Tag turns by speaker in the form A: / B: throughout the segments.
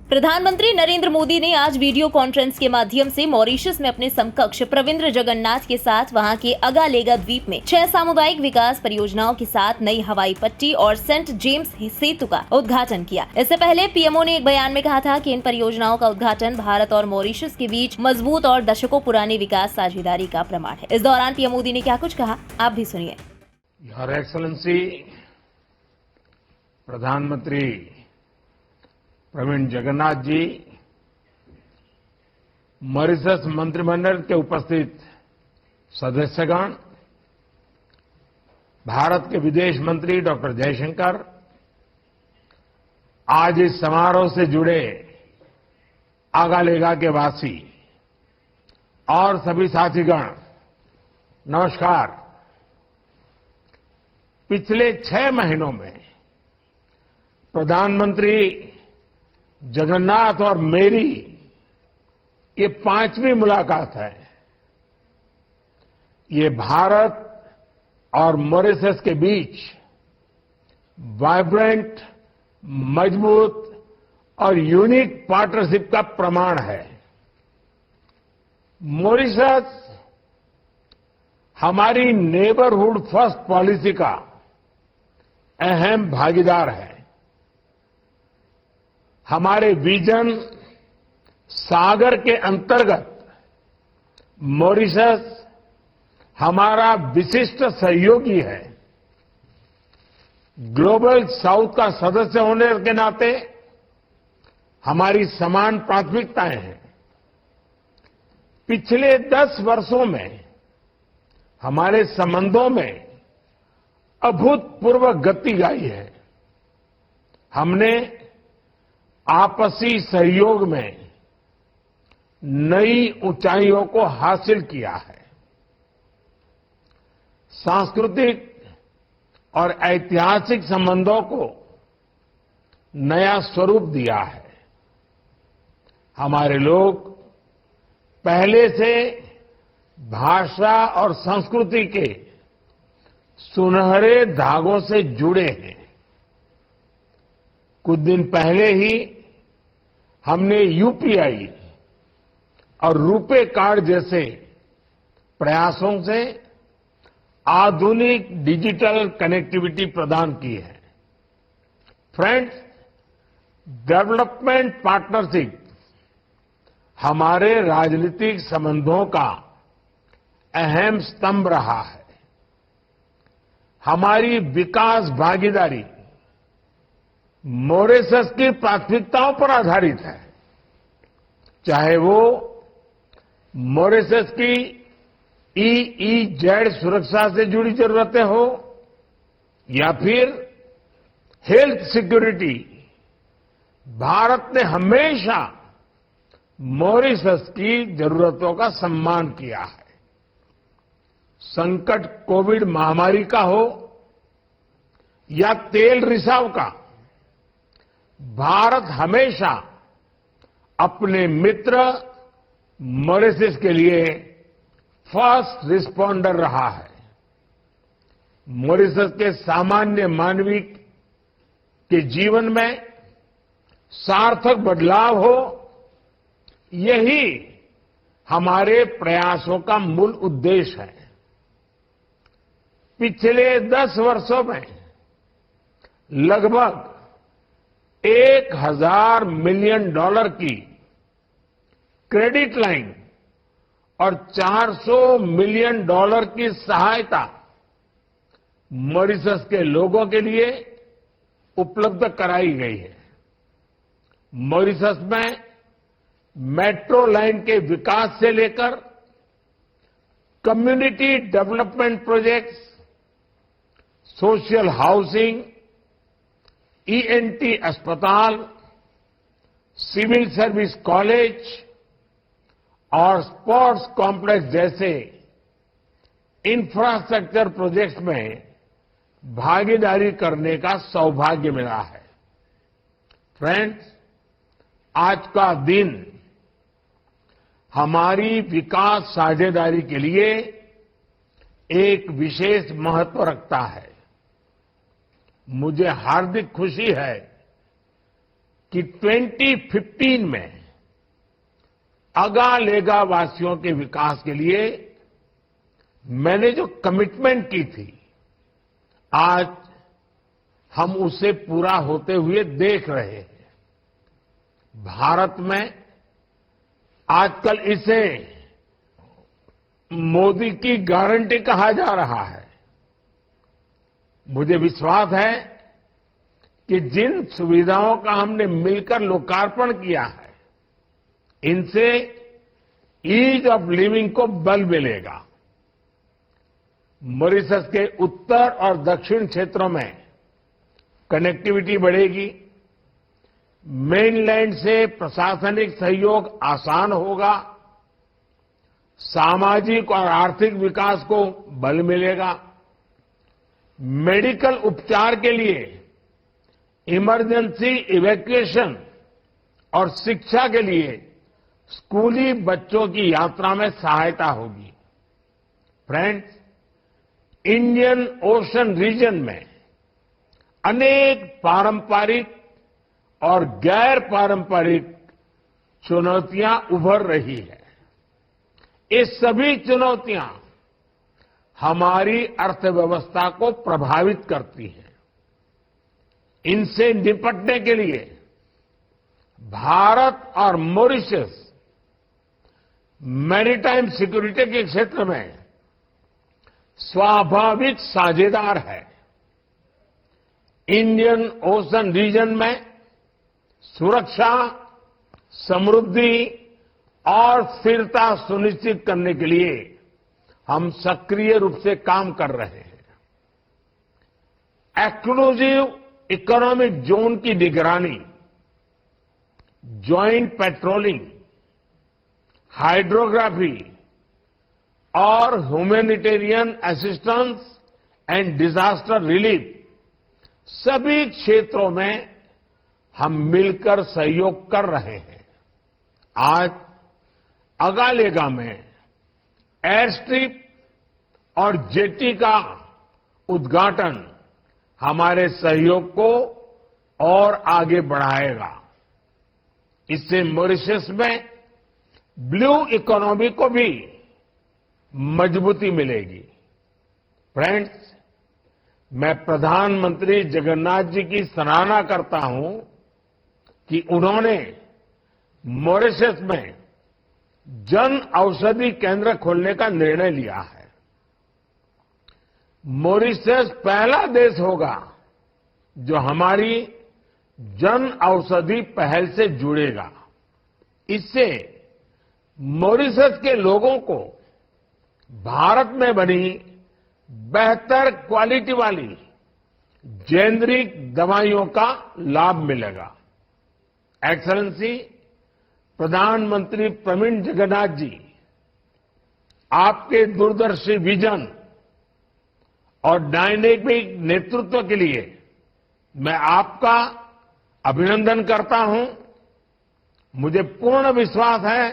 A: प्रधानमंत्री नरेंद्र मोदी ने आज वीडियो कॉन्फ्रेंस के माध्यम से मॉरिशस में अपने समकक्ष प्रविंद्र जगन्नाथ के साथ वहां के अगालेगा द्वीप में 6 सामुदायिक विकास परियोजनाओं के साथ नई हवाई पट्टी और सेंट जेम्स सेतु का उद्घाटन किया। इससे पहले पीएमओ ने एक बयान में कहा था कि इन परियोजनाओं का उद्घाटन भारत और मॉरिशस के बीच मजबूत और दशकों पुरानी विकास साझेदारी का प्रमाण है। इस दौरान पीएम मोदी ने क्या कुछ कहा, आप भी सुनिए।
B: योर एक्सलेंसी प्रधानमंत्री प्रविंद्र जगन्नाथ जी, मॉरिशस मंत्रिमंडल के उपस्थित सदस्यगण, भारत के विदेश मंत्री डॉक्टर जयशंकर, आज इस समारोह से जुड़े अगालेगा के वासी और सभी साथीगण, नमस्कार। पिछले 6 महीनों में प्रधानमंत्री जगन्नाथ और मेरी ये 5वीं मुलाकात है। ये भारत और मॉरिशस के बीच वाइब्रेंट, मजबूत और यूनिक पार्टनरशिप का प्रमाण है। मॉरिशस हमारी नेबरहुड फर्स्ट पॉलिसी का अहम भागीदार है। हमारे विजन सागर के अंतर्गत मॉरिशस हमारा विशिष्ट सहयोगी है। ग्लोबल साउथ का सदस्य होने के नाते हमारी समान प्राथमिकताएं हैं। पिछले 10 वर्षों में हमारे संबंधों में अभूतपूर्व गति आई है। हमने आपसी सहयोग में नई ऊंचाइयों को हासिल किया है। सांस्कृतिक और ऐतिहासिक संबंधों को नया स्वरूप दिया है। हमारे लोग पहले से भाषा और संस्कृति के सुनहरे धागों से जुड़े हैं। कुछ दिन पहले ही हमने यूपीआई और रुपे कार्ड जैसे प्रयासों से आधुनिक डिजिटल कनेक्टिविटी प्रदान की है। फ्रेंड्स, डेवलपमेंट पार्टनरशिप हमारे राजनीतिक संबंधों का अहम स्तंभ रहा है। हमारी विकास भागीदारी मॉरिशस की प्राथमिकताओं पर आधारित है, चाहे वो मॉरिशस की ईईजेड सुरक्षा से जुड़ी जरूरतें हो या फिर हेल्थ सिक्योरिटी। भारत ने हमेशा मॉरिशस की जरूरतों का सम्मान किया है। संकट कोविड महामारी का हो या तेल रिसाव का, भारत हमेशा अपने मित्र मॉरिशस के लिए फर्स्ट रिस्पॉन्डर रहा है। मॉरिशस के सामान्य मानवी के जीवन में सार्थक बदलाव हो, यही हमारे प्रयासों का मूल उद्देश्य है। पिछले 10 वर्षों में लगभग $1000 मिलियन की क्रेडिट लाइन और $400 मिलियन की सहायता मॉरिशस के लोगों के लिए उपलब्ध कराई गई है। मॉरिशस में मेट्रो लाइन के विकास से लेकर community development projects, social housing, ENT अस्पताल, सिविल सर्विस कॉलेज और स्पोर्ट्स कॉम्प्लेक्स जैसे इंफ्रास्ट्रक्चर प्रोजेक्ट्स में भागीदारी करने का सौभाग्य मिला है। फ्रेंड्स, आज का दिन हमारी विकास साझेदारी के लिए एक विशेष महत्व रखता है। मुझे हार्दिक खुशी है कि 2015 में अगा-लेगा वासियों के विकास के लिए मैंने जो कमिटमेंट की थी, आज हम उसे पूरा होते हुए देख रहे हैं। भारत में आजकल इसे मोदी की गारंटी कहा जा रहा है। मुझे विश्वास है कि जिन सुविधाओं का हमने मिलकर लोकार्पण किया है, इनसे ईज ऑफ लिविंग को बल मिलेगा। मॉरिशस के उत्तर और दक्षिण क्षेत्रों में कनेक्टिविटी बढ़ेगी, मेनलैंड से प्रशासनिक सहयोग आसान होगा, सामाजिक और आर्थिक विकास को बल मिलेगा, मेडिकल उपचार के लिए इमरजेंसी इवैक्यूएशन और शिक्षा के लिए स्कूली बच्चों की यात्रा में सहायता होगी। फ्रेंड्स, इंडियन ओशन रीजन में अनेक पारंपरिक और गैर पारंपरिक चुनौतियां उभर रही है। ये सभी चुनौतियां हमारी अर्थव्यवस्था को प्रभावित करती हैं। इनसे निपटने के लिए भारत और मॉरिशस मैरीटाइम सिक्योरिटी के क्षेत्र में स्वाभाविक साझेदार है। इंडियन ओशन रीजन में सुरक्षा, समृद्धि और स्थिरता सुनिश्चित करने के लिए हम सक्रिय रूप से काम कर रहे हैं। एक्सक्लूसिव इकोनॉमिक जोन की निगरानी, ज्वाइंट पेट्रोलिंग, हाइड्रोग्राफी और humanitarian assistance and disaster relief, सभी क्षेत्रों में हम मिलकर सहयोग कर रहे हैं। आज अगालेगा में एयर स्ट्रिप और जेटी का उद्घाटन हमारे सहयोग को और आगे बढ़ाएगा। इससे मॉरिशस में ब्लू इकोनॉमी को भी मजबूती मिलेगी। फ्रेंड्स, मैं प्रधानमंत्री जगन्नाथ जी की सराहना करता हूं कि उन्होंने मॉरिशस में जन औषधि केंद्र खोलने का निर्णय लिया है। मॉरिशस पहला देश होगा जो हमारी जन औषधि पहल से जुड़ेगा। इससे मॉरिशस के लोगों को भारत में बनी बेहतर क्वालिटी वाली जेनरिक दवाइयों का लाभ मिलेगा। एक्सेलेंसी, प्रधानमंत्री प्रवीण जगन्नाथ जी, आपके दूरदर्शी विजन और डायनेमिक नेतृत्व के लिए मैं आपका अभिनंदन करता हूं। मुझे पूर्ण विश्वास है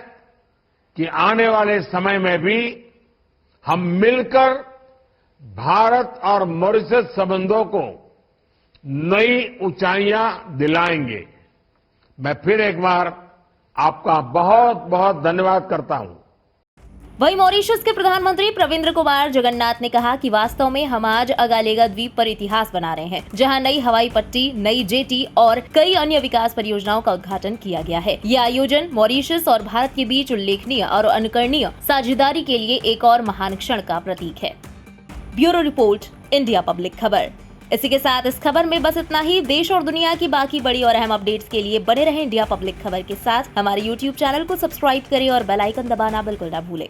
B: कि आने वाले समय में भी हम मिलकर भारत और मॉरिशस संबंधों को नई ऊंचाइयां दिलाएंगे। मैं फिर एक बार आपका बहुत बहुत धन्यवाद करता हूं।
A: वहीं मॉरिशस के प्रधानमंत्री प्रविंद्र कुमार जगन्नाथ ने कहा कि वास्तव में हम आज अगालेगा द्वीप पर इतिहास बना रहे हैं, जहां नई हवाई पट्टी, नई जेटी और कई अन्य विकास परियोजनाओं का उद्घाटन किया गया है। यह आयोजन मॉरिशस और भारत के बीच उल्लेखनीय और अनुकरणीय साझेदारी के लिए एक और महान क्षण का प्रतीक है। ब्यूरो रिपोर्ट, इंडिया पब्लिक खबर। इसी के साथ इस खबर में बस इतना ही। देश और दुनिया की बाकी बड़ी और अहम अपडेट्स के लिए बने रहें इंडिया पब्लिक खबर के साथ। हमारे YouTube चैनल को सब्सक्राइब करें और बेल आइकन दबाना बिल्कुल ना भूलें।